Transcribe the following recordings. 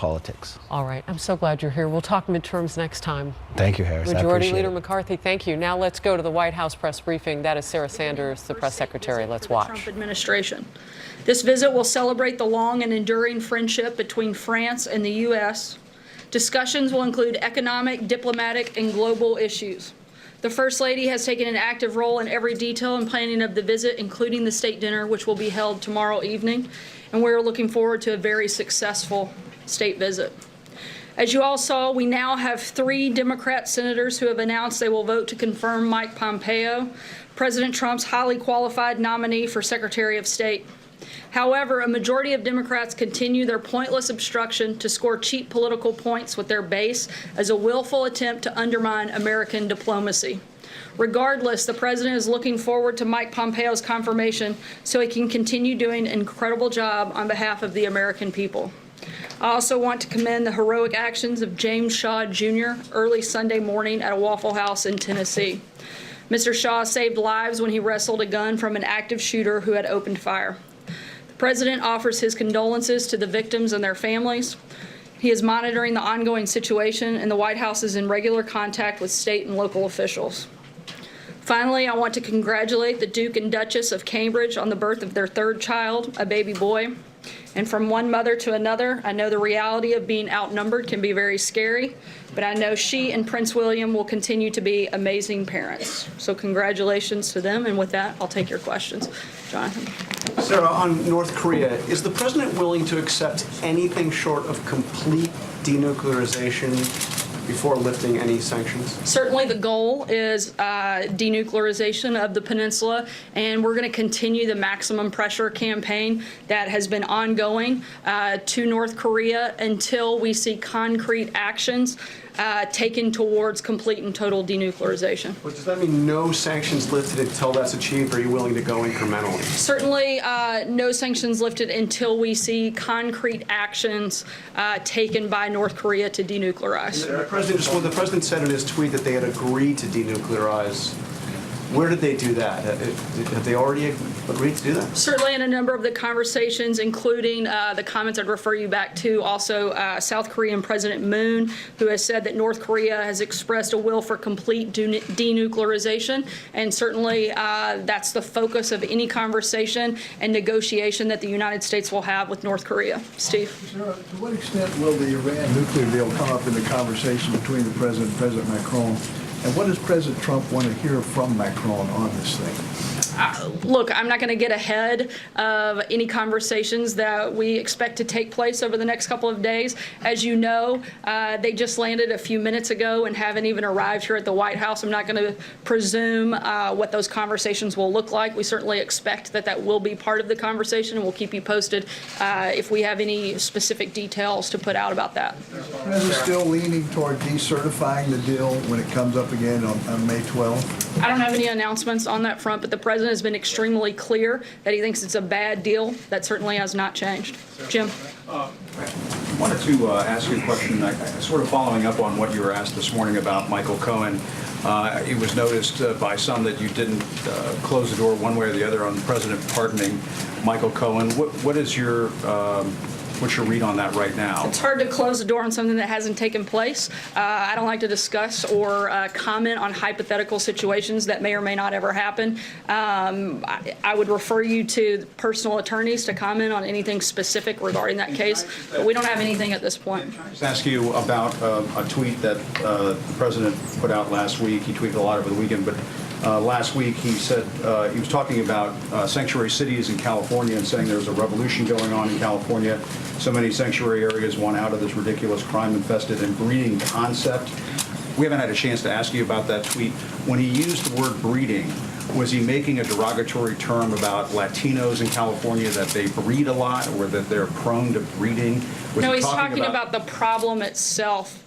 politics. All right. I'm so glad you're here. We'll talk midterms next time. Thank you, Harris. Majority Leader McCarthy, thank you. Now let's go to the White House press briefing. That is Sarah Sanders, the press secretary. Let's watch. Trump administration. This visit will celebrate the long and enduring friendship between France and the U.S. Discussions will include economic, diplomatic, and global issues. The First Lady has taken an active role in every detail and planning of the visit, including the state dinner, which will be held tomorrow evening, and we're looking forward to a very successful state visit. As you all saw, we now have 3 Democrat senators who have announced they will vote to confirm Mike Pompeo, President Trump's highly qualified nominee for Secretary of State. However, a majority of Democrats continue their pointless obstruction to score cheap political points with their base as a willful attempt to undermine American diplomacy. Regardless, the president is looking forward to Mike Pompeo's confirmation so he can continue doing an incredible job on behalf of the American people. I also want to commend the heroic actions of James Shaw Jr. early Sunday morning at a Waffle House in Tennessee. Mr. Shaw saved lives when he wrestled a gun from an active shooter who had opened fire. The president offers his condolences to the victims and their families. He is monitoring the ongoing situation, and the White House is in regular contact with state and local officials. Finally, I want to congratulate the Duke and Duchess of Cambridge on the birth of their 3rd child, a baby boy. And from one mother to another, I know the reality of being outnumbered can be very scary, but I know she and Prince William will continue to be amazing parents. So congratulations to them, and with that, I'll take your questions. Jonathan. Sarah, on North Korea, is the president willing to accept anything short of complete denuclearization before lifting any sanctions? Certainly the goal is denuclearization of the peninsula, and we're going to continue the maximum pressure campaign that has been ongoing to North Korea until we see concrete actions taken towards complete and total denuclearization. But does that mean no sanctions lifted until that's achieved, or are you willing to go incrementally? Certainly no sanctions lifted until we see concrete actions taken by North Korea to denuclearize. The president said in his tweet that they had agreed to denuclearize. Where did they do that? Have they already agreed to do that? Certainly in a number of the conversations, including the comments I'd refer you back to, also South Korean President Moon, who has said that North Korea has expressed a will for complete denuclearization, and certainly that's the focus of any conversation and negotiation that the United States will have with North Korea. Steve? Sarah, to what extent will the Iran nuclear deal come up in the conversation between the president and President Macron? And what does President Trump want to hear from Macron on this thing? Look, I'm not going to get ahead of any conversations that we expect to take place over the next couple of days. As you know, they just landed a few minutes ago and haven't even arrived here at the White House. I'm not going to presume what those conversations will look like. We certainly expect that that will be part of the conversation, and we'll keep you posted if we have any specific details to put out about that. Is the president still leaning toward decertifying the deal when it comes up again on May 12th? I don't have any announcements on that front, but the president has been extremely clear that he thinks it's a bad deal. That certainly has not changed. Jim? I wanted to ask you a question, sort of following up on what you were asked this morning about Michael Cohen. It was noticed by some that you didn't close the door one way or the other on the president pardoning Michael Cohen. What is your what's your read on that right now? It's hard to close the door on something that hasn't taken place. I don't like to discuss or comment on hypothetical situations that may or may not ever happen. I would refer you to personal attorneys to comment on anything specific regarding that case, but we don't have anything at this point. Can I just ask you about a tweet that the president put out last week? He tweeted a lot over the weekend, but last week he said he was talking about sanctuary cities in California and saying there's a revolution going on in California. So many sanctuary areas want out of this ridiculous crime-infested and breeding concept. We haven't had a chance to ask you about that tweet. When he used the word breeding, was he making a derogatory term about Latinos in California, that they breed a lot or that they're prone to breeding? No, he's talking about the problem itself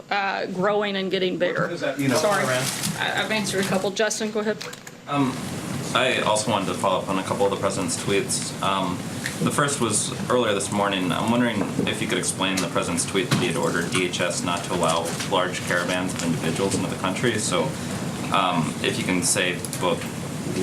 growing and getting bigger. What does that mean? Sorry, I've answered a couple. Justin, go ahead. I also wanted to follow up on a couple of the president's tweets. The first was earlier this morning. I'm wondering if you could explain the president's tweet that he had ordered DHS not to allow large caravans of individuals into the country. So if you can say both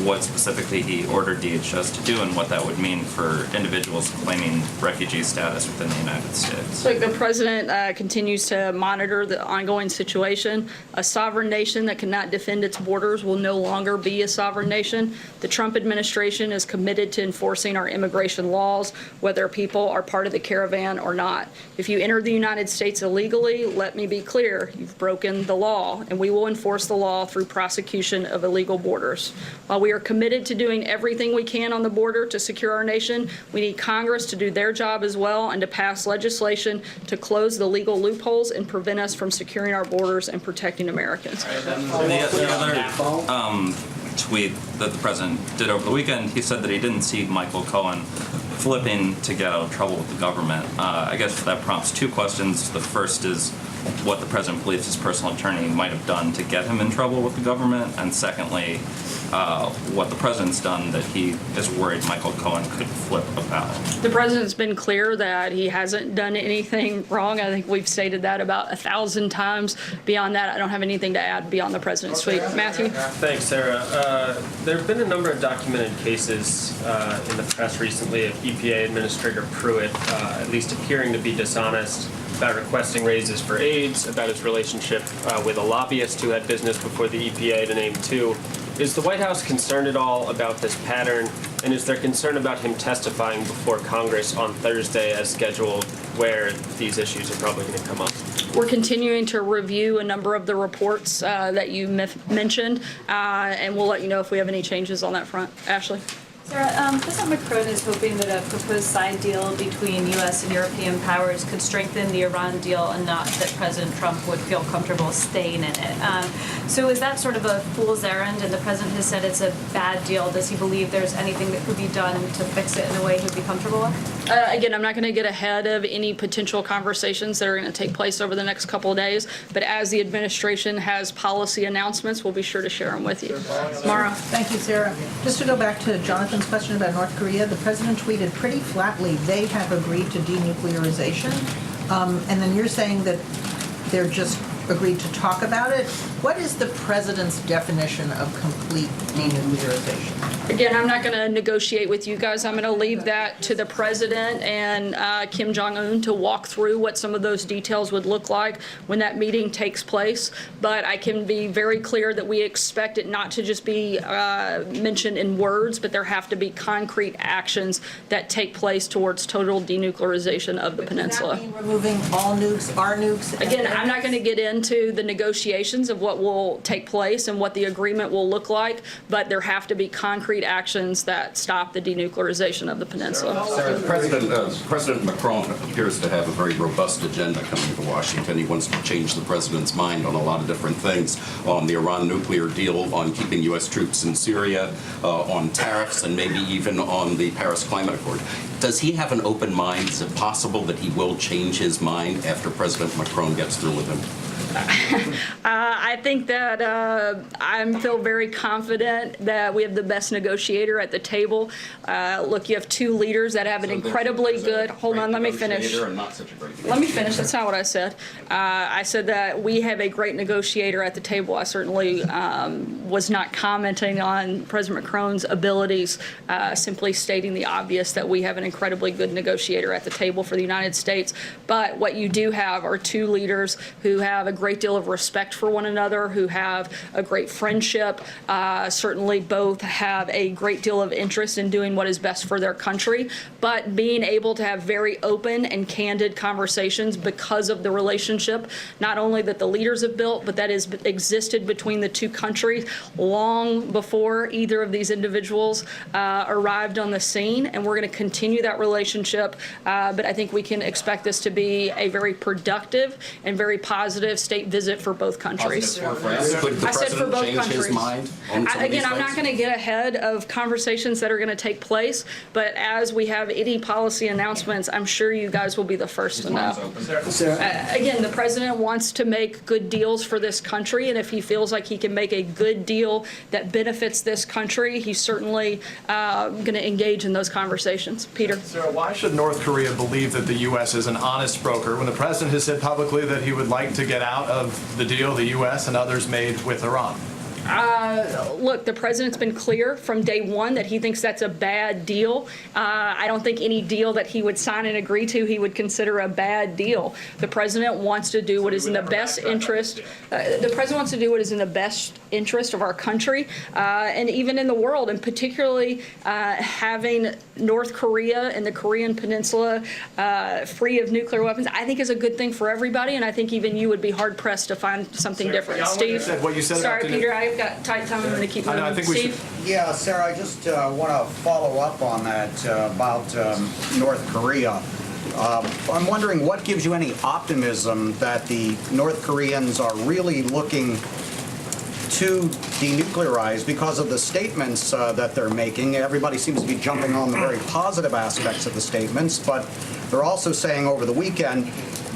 what specifically he ordered DHS to do and what that would mean for individuals claiming refugee status within the United States. So the president continues to monitor the ongoing situation. A sovereign nation that cannot defend its borders will no longer be a sovereign nation. The Trump administration is committed to enforcing our immigration laws, whether people are part of the caravan or not. If you enter the United States illegally, let me be clear, you've broken the law, and we will enforce the law through prosecution of illegal borders. While we are committed to doing everything we can on the border to secure our nation, we need Congress to do their job as well and to pass legislation to close the legal loopholes and prevent us from securing our borders and protecting Americans. The other tweet that the president did over the weekend, he said that he didn't see Michael Cohen flipping to get out of trouble with the government. I guess that prompts two questions. The first is what the president believes his personal attorney might have done to get him in trouble with the government, and secondly, what the president's done that he is worried Michael Cohen could flip about. The president's been clear that he hasn't done anything wrong. I think we've stated that about 1,000 times. Beyond that, I don't have anything to add beyond the president's tweet. Matthew? Thanks, Sarah. There have been a number of documented cases in the press recently of EPA Administrator Pruitt at least appearing to be dishonest about requesting raises for aides, about his relationship with a lobbyist who had business before the EPA, to name two. Is the White House concerned at all about this pattern, and is there concern about him testifying before Congress on Thursday as scheduled, where these issues are probably going to come up? We're continuing to review a number of the reports that you mentioned, and we'll let you know if we have any changes on that front. Ashley? Sarah, President Macron is hoping that a proposed side deal between U.S. and European powers could strengthen the Iran deal enough that President Trump would feel comfortable staying in it. So is that sort of a fool's errand, and the president has said it's a bad deal? Does he believe there's anything that could be done to fix it in a way he would be comfortable with? Again, I'm not going to get ahead of any potential conversations that are going to take place over the next couple of days, but as the administration has policy announcements, we'll be sure to share them with you. Mara? Thank you, Sarah. Just to go back to Jonathan's question about North Korea, the president tweeted pretty flatly, they have agreed to denuclearization, and then you're saying that they're just agreed to talk about it. What is the president's definition of complete denuclearization? Again, I'm not going to negotiate with you guys. I'm going to leave that to the president and Kim Jong-un to walk through what some of those details would look like when that meeting takes place. But I can be very clear that we expect it not to just be mentioned in words, but there have to be concrete actions that take place towards total denuclearization of the peninsula. Does that mean removing all nukes, our nukes? Again, I'm not going to get into the negotiations of what will take place and what the agreement will look like, but there have to be concrete actions that stop the denuclearization of the peninsula. President Macron appears to have a very robust agenda coming to Washington. He wants to change the president's mind on a lot of different things, on the Iran nuclear deal, on keeping U.S. troops in Syria, on tariffs, and maybe even on the Paris Climate Accord. Does he have an open mind? Is it possible that he will change his mind after President Macron gets through with him? I think that I feel very confident that we have the best negotiator at the table. Look, you have two leaders that have an incredibly good. Hold on, let me finish. Let me finish. That's not what I said. I said that we have a great negotiator at the table. I certainly was not commenting on President Macron's abilities, simply stating the obvious that we have an incredibly good negotiator at the table for the United States. But what you do have are two leaders who have a great deal of respect for one another, who have a great friendship, certainly both have a great deal of interest in doing what is best for their country, but being able to have very open and candid conversations because of the relationship, not only that the leaders have built, but that has existed between the two countries long before either of these individuals arrived on the scene, and we're going to continue that relationship, but I think we can expect this to be a very productive and very positive state visit for both countries. Could the I said for president both change countries. his mind on some of Again, these I'm things? not going to get ahead of conversations that are going to take place, but as we have any policy announcements, I'm sure you guys will be the first to know. Again, the president wants to make good deals for this country, and if he feels like he can make a good deal that benefits this country, he's certainly going to engage in those conversations. Peter? Sarah, why should North Korea believe that the U.S. is an honest broker when the president has said publicly that he would like to get out of the deal the U.S. and others made with Iran? Look, the president's been clear from day one that he thinks that's a bad deal. I don't think any deal that he would sign and agree to he would consider a bad deal. The president wants to do what is in the best interest. The president wants to do what is in the best interest of our country and even in the world, and particularly having North Korea and the Korean Peninsula free of nuclear weapons, I think is a good thing for everybody, and I think even you would be hard-pressed to find something different. Steve? What you said Sorry, about Peter, I've got tight time. I'm going to keep moving. I think we should. Steve? Yeah, Sarah, I just want to follow up on that about North Korea. I'm wondering what gives you any optimism that the North Koreans are really looking to denuclearize because of the statements that they're making. Everybody seems to be jumping on the very positive aspects of the statements, but they're also saying over the weekend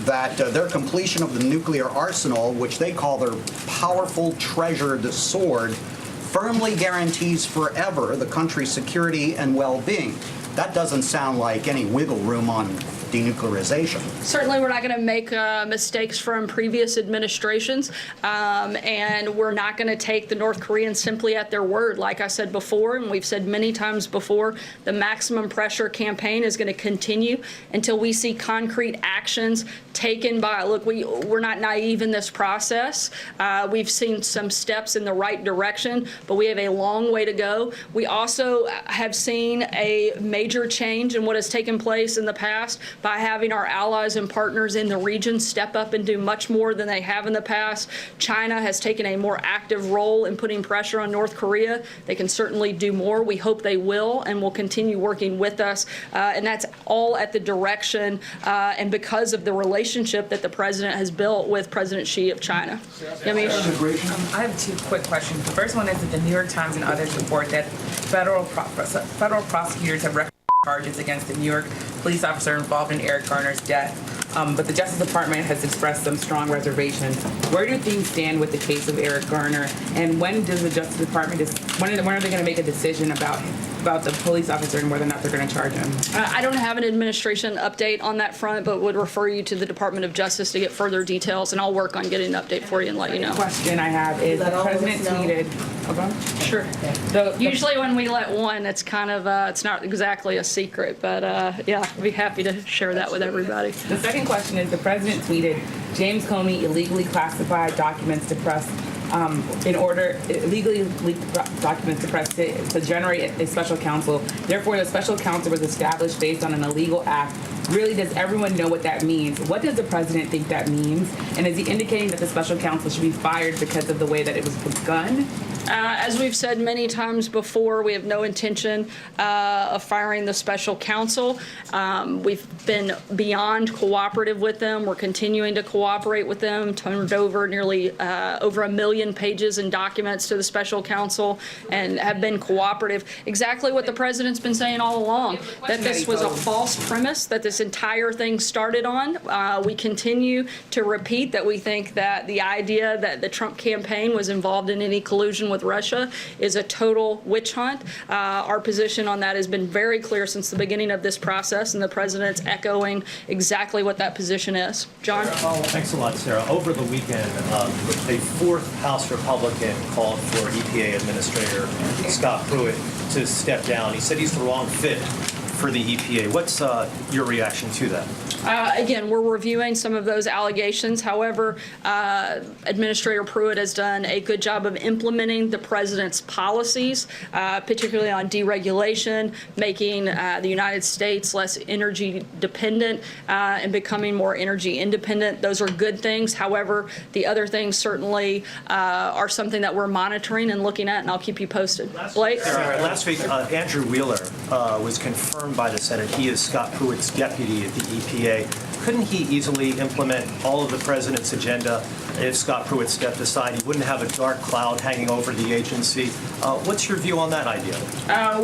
that their completion of the nuclear arsenal, which they call their powerful treasured sword, firmly guarantees forever the country's security and well-being. That doesn't sound like any wiggle room on denuclearization. Certainly, we're not going to make mistakes from previous administrations, and we're not going to take the North Koreans simply at their word. Like I said before, and we've said many times before, the maximum pressure campaign is going to continue until we see concrete actions taken by, look, we're not naive in this process. We've seen some steps in the right direction, but we have a long way to go. We also have seen a major change in what has taken place in the past by having our allies and partners in the region step up and do much more than they have in the past. China has taken a more active role in putting pressure on North Korea. They can certainly do more. We hope they will and will continue working with us. And that's all at the direction and because of the relationship that the president has built with President Xi of China. I have two quick questions. The first one is that the New York Times and others report that federal prosecutors have recommended charges against the New York police officer involved in Eric Garner's death. But the Justice Department has expressed some strong reservations. Where do things stand with the case of Eric Garner? And when does the Justice Department, when are they going to make a decision about the police officer and whether or not they're going to charge him? I don't have an administration update on that front, but would refer you to the Department of Justice to get further details, and I'll work on getting an update for you and let you know. The question I have is the president tweeted. Sure. Usually when we let one, it's kind of, it's not exactly a secret, but yeah, I'd be happy to share that with everybody. The second question is the president tweeted, James Comey illegally classified documents to press illegally leaked documents to press to generate a special counsel. Therefore, the special counsel was established based on an illegal act. Really, does everyone know what that means? What does the president think that means? And is he indicating that the special counsel should be fired because of the way that it was begun? As we've said many times before, we have no intention of firing the special counsel. We've been beyond cooperative with them. We're continuing to cooperate with them, turned over nearly over 1 million pages and documents to the special counsel and have been cooperative. Exactly what the president's been saying all along, that this was a false premise that this entire thing started on. We continue to repeat that we think that the idea that the Trump campaign was involved in any collusion with Russia is a total witch hunt. Our position on that has been very clear since the beginning of this process, and the president's echoing exactly what that position is. John? Thanks a lot, Sarah. Over the weekend, a fourth House Republican called for EPA Administrator Scott Pruitt to step down. He said he's the wrong fit for the EPA. What's your reaction to that? Again, we're reviewing some of those allegations. However, Administrator Pruitt has done a good job of implementing the president's policies, particularly on deregulation, making the United States less energy dependent and becoming more energy independent. Those are good things. However, the other things certainly are something that we're monitoring and looking at, and I'll keep you posted. Blake? Last week, Andrew Wheeler was confirmed by the Senate. He is Scott Pruitt's deputy at the EPA. Couldn't he easily implement all of the president's agenda if Scott Pruitt stepped aside? He wouldn't have a dark cloud hanging over the agency. What's your view on that idea?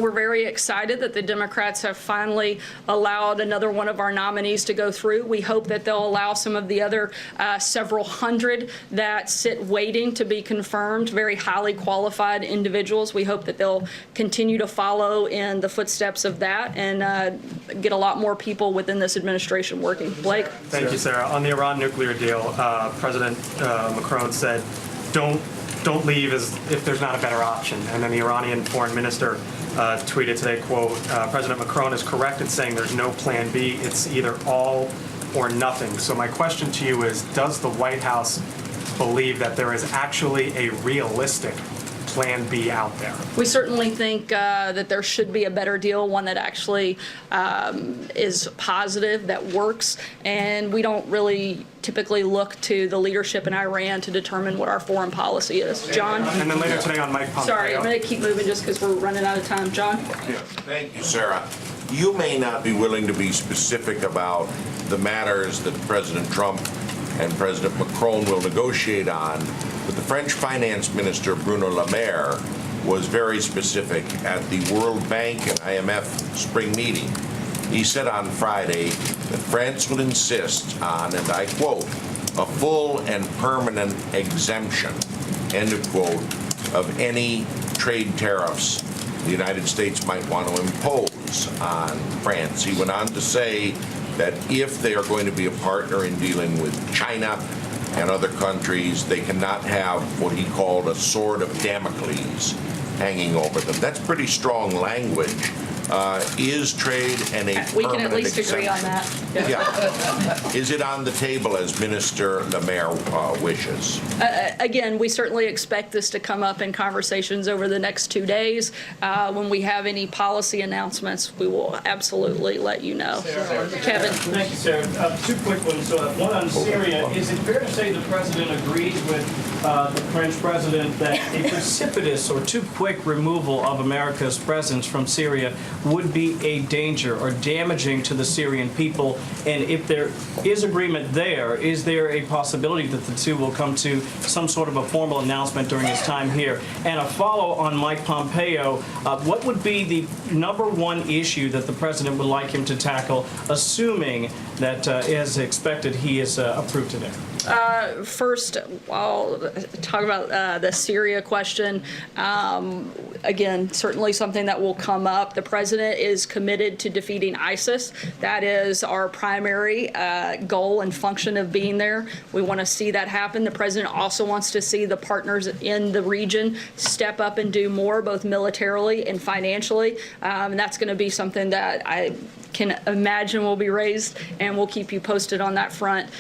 We're very excited that the Democrats have finally allowed another one of our nominees to go through. We hope that they'll allow some of the other several hundred that sit waiting to be confirmed, very highly qualified individuals. We hope that they'll continue to follow in the footsteps of that and get a lot more people within this administration working. Blake? Thank you, Sarah. On the Iran nuclear deal, President Macron said, don't don't leave as if there's not a better option. And then the Iranian foreign minister tweeted today, quote, President Macron is correct in saying there's no plan B. It's either all or nothing. So my question to you is, does the White House believe that there is actually a realistic plan B out there? We certainly think that there should be a better deal, one that actually is positive, that works, and we don't really typically look to the leadership in Iran to determine what our foreign policy is. John? And then later today on Mike Pompeo. Sorry, I'm going to keep moving just because we're running out of time. John? Thank you, Sarah. You may not be willing to be specific about the matters that President Trump and President Macron will negotiate on, but the French finance minister, Bruno Le Maire, was very specific at the World Bank and IMF spring meeting. He said on Friday that France would insist on, and I quote, a full and permanent exemption, end of quote, of any trade tariffs the United States might want to impose on France. He went on to say that if they are going to be a partner in dealing with China and other countries, they cannot have what he called a sword of Damocles hanging over them. That's pretty strong language. Is trade and a We can at permanent least agree on exemption? that. Yeah. Is it on the table as Minister Le Maire wishes? Again, we certainly expect this to come up in conversations over the next 2 days. When we have any policy announcements, we will absolutely let you know. Kevin? Thank you, Sarah. Two quick ones. One on Syria. Is it fair to say the president agrees with the French president that a precipitous or too quick removal of America's presence from Syria would be a danger or damaging to the Syrian people? And if there is agreement there, is there a possibility that the two will come to some sort of a formal announcement during his time here? And a follow on Mike Pompeo, what would be the number one issue that the president would like him to tackle, assuming that, as expected, he is approved today? First, I'll talk about the Syria question. Again, certainly something that will come up. The president is committed to defeating ISIS. That is our primary goal and function of being there. We want to see that happen. The president also wants to see the partners in the region step up and do more, both militarily and financially. And that's going to be something that I can imagine will be raised, and we'll keep you posted on that front.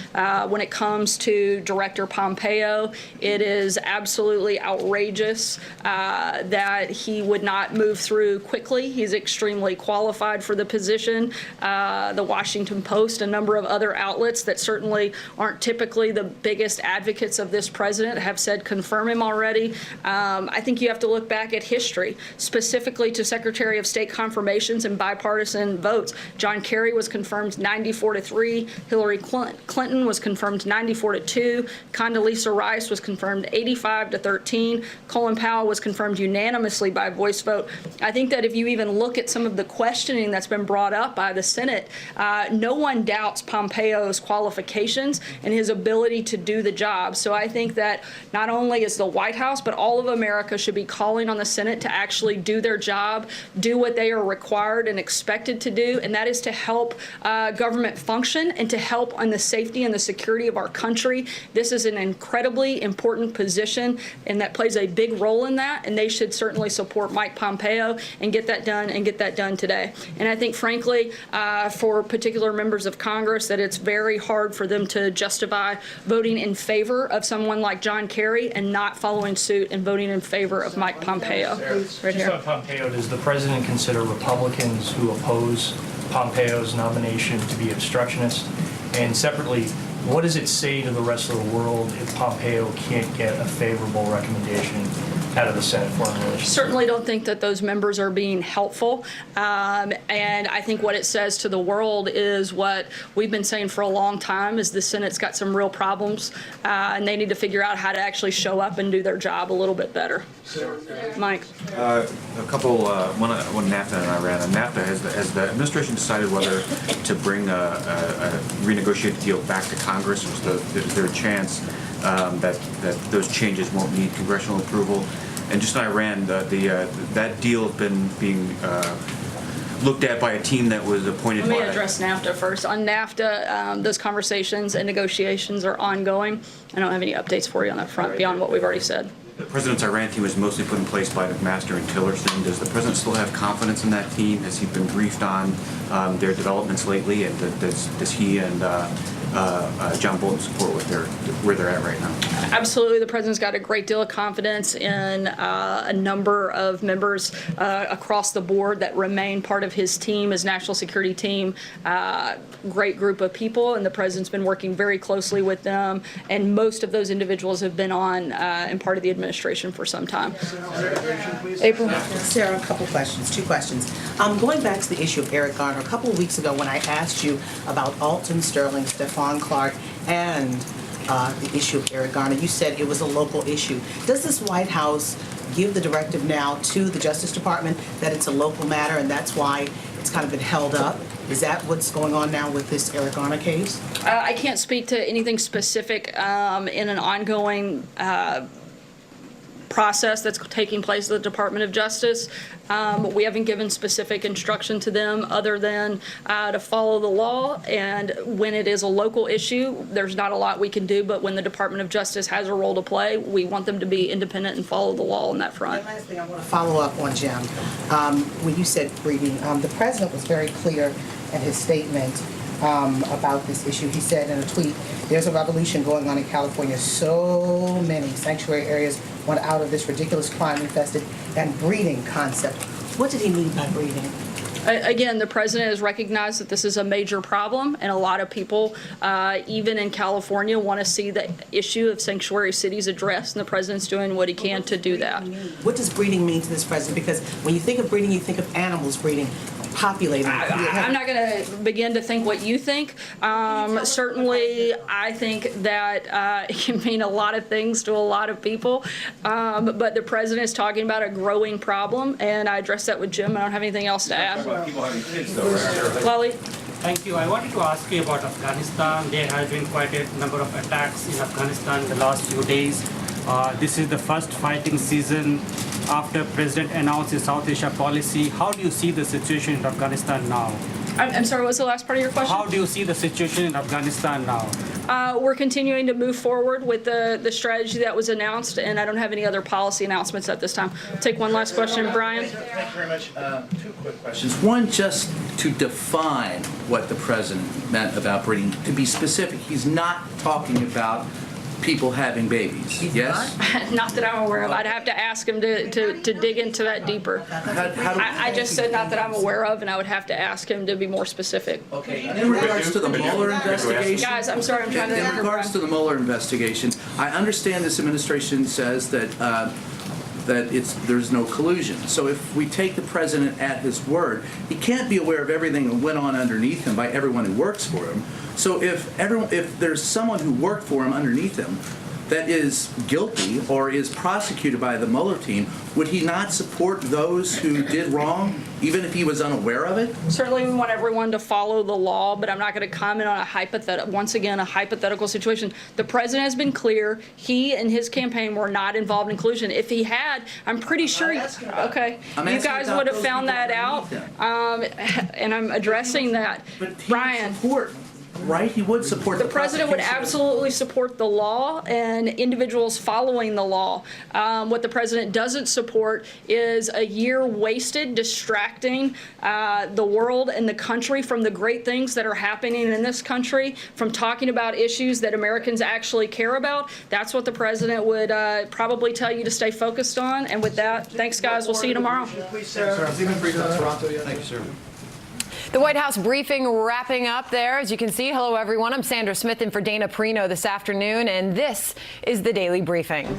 When it comes to Director Pompeo, it is absolutely outrageous that he would not move through quickly. He's extremely qualified for the position. The Washington Post, a number of other outlets that certainly aren't typically the biggest advocates of this president, have said confirm him already. I think you have to look back at history, specifically to Secretary of State confirmations and bipartisan votes. John Kerry was confirmed 94-3. Hillary Clinton was confirmed 94-2. Condoleezza Rice was confirmed 85-13. Colin Powell was confirmed unanimously by voice vote. I think that if you even look at some of the questioning that's been brought up by the Senate, no one doubts Pompeo's qualifications and his ability to do the job. So I think that not only is the White House, but all of America should be calling on the Senate to actually do their job, do what they are required and expected to do, and that is to help government function and to help on the safety and the security of our country. This is an incredibly important position, and that plays a big role in that, and they should certainly support Mike Pompeo and get that done today. And I think, frankly, for particular members of Congress, that it's very hard for them to justify voting in favor of someone like John Kerry and not following suit and voting in favor of Mike Pompeo. Right here. Just on Pompeo, does the president consider Republicans who oppose Pompeo's nomination to be obstructionist? And separately, what does it say to the rest of the world if Pompeo can't get a favorable recommendation out of the Senate Foreign Relations? Certainly don't think that those members are being helpful. And I think what it says to the world is what we've been saying for a long time, is the Senate's got some real problems, and they need to figure out how to actually show up and do their job a little bit better. Mike. A couple, one on NAFTA and Iran. On NAFTA, has the administration decided whether to bring a renegotiated deal back to Congress? Is there a chance that those changes won't need congressional approval? And just on Iran, that deal has been being looked at by a team that was appointed by... Let me address NAFTA first. On NAFTA, those conversations and negotiations are ongoing. I don't have any updates for you on that front beyond what we've already said. The president's Iran team was mostly put in place by McMaster and Tillerson. Does the president still have confidence in that team? Has he been briefed on their developments lately? And does he and John Bolton support where they're at right now? Absolutely. The president's got a great deal of confidence in a number of members across the board that remain part of his team, his national security team. Great group of people, and the president's been working very closely with them. And most of those individuals have been on and part of the administration for some time. April? Sarah, a couple questions, two questions. Going back to the issue of Eric Garner, a couple of weeks ago when I asked you about Alton Sterling, Stephon Clark, and the issue of Eric Garner, you said it was a local issue. Does this White House give the directive now to the Justice Department that it's a local matter and that's why it's kind of been held up? Is that what's going on now with this Eric Garner case? I can't speak to anything specific in an ongoing process that's taking place at the Department of Justice. We haven't given specific instruction to them other than to follow the law, and when it is a local issue, there's not a lot we can do, but when the Department of Justice has a role to play, we want them to be independent and follow the law on that front. And last thing, I want to follow up on Jim. When you said breeding, the president was very clear in his statement about this issue. He said in a tweet, "There's a revolution going on in California. So many sanctuary areas want out of this ridiculous crime-infested and breeding concept." What did he mean by breeding? Again, the president has recognized that this is a major problem, and a lot of people, even in California, want to see the issue of sanctuary cities addressed, and the president's doing what he can to do that. What does breeding mean to this president? Because when you think of breeding, you think of animals breeding, populating. I'm not going to begin to think what you think. Certainly, I think that it can mean a lot of things to a lot of people, but the president is talking about a growing problem, and I addressed that with Jim. I don't have anything else to add. Lolly? Thank you. I wanted to ask you about Afghanistan. There has been quite a number of attacks in Afghanistan in the last few days. This is the first fighting season after President announced his South Asia policy. How do you see the situation in Afghanistan now? I'm sorry, what was the last part of your question? How do you see the situation in Afghanistan now? We're continuing to move forward with the strategy that was announced, and I don't have any other policy announcements at this time. Take one last question, Brian. Thank you very much. Two quick questions. One, just to define what the president meant about breeding, to be specific, he's not talking about people having babies, yes? Not that I'm aware of. I'd have to ask him to dig into that deeper. I just said not that I'm aware of, and I would have to ask him to be more specific. Okay. In regards to the Mueller investigation, guys, I'm sorry, I'm trying to. In regards to the Mueller investigation, I understand this administration says that there's no collusion. So if we take the president at his word, he can't be aware of everything that went on underneath him by everyone who works for him. So if there's someone who worked for him underneath him that is guilty or is prosecuted by the Mueller team, would he not support those who did wrong, even if he was unaware of it? Certainly we want everyone to follow the law, but I'm not going to comment on a hypothetical situation. The president has been clear. He and his campaign were not involved in collusion. If he had, I'm pretty sure, okay, you guys would have found that out, and I'm addressing that. Brian. Right? He would support the president would absolutely support the law and individuals following the law. What the president doesn't support is a year wasted distracting the world and the country from the great things that are happening in this country, from talking about issues that Americans actually care about. That's what the president would probably tell you to stay focused on. And with that, thanks, guys. We'll see you tomorrow. Thank you, sir. The White House briefing wrapping up there. As you can see, hello, everyone. I'm Sandra Smith in for Dana Perino this afternoon, and this is the Daily Briefing.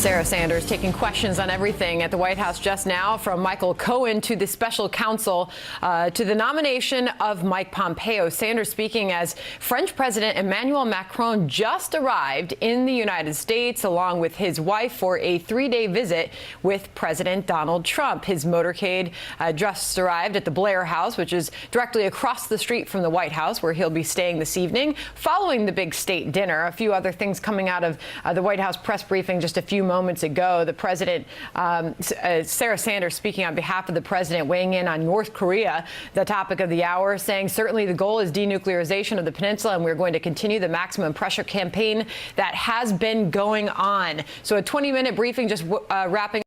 Sarah Sanders taking questions on everything at the White House just now, from Michael Cohen to the special counsel to the nomination of Mike Pompeo. Sanders speaking as French President Emmanuel Macron just arrived in the United States along with his wife for a 3-day visit with President Donald Trump. His motorcade just arrived at the Blair House, which is directly across the street from the White House, where he'll be staying this evening following the big state dinner. A few other things coming out of the White House press briefing just a few moments ago. The president, Sarah Sanders, speaking on behalf of the president, weighing in on North Korea, the topic of the hour, saying certainly the goal is denuclearization of the peninsula, and we're going to continue the maximum pressure campaign that has been going on. So a 20-minute briefing just wrapping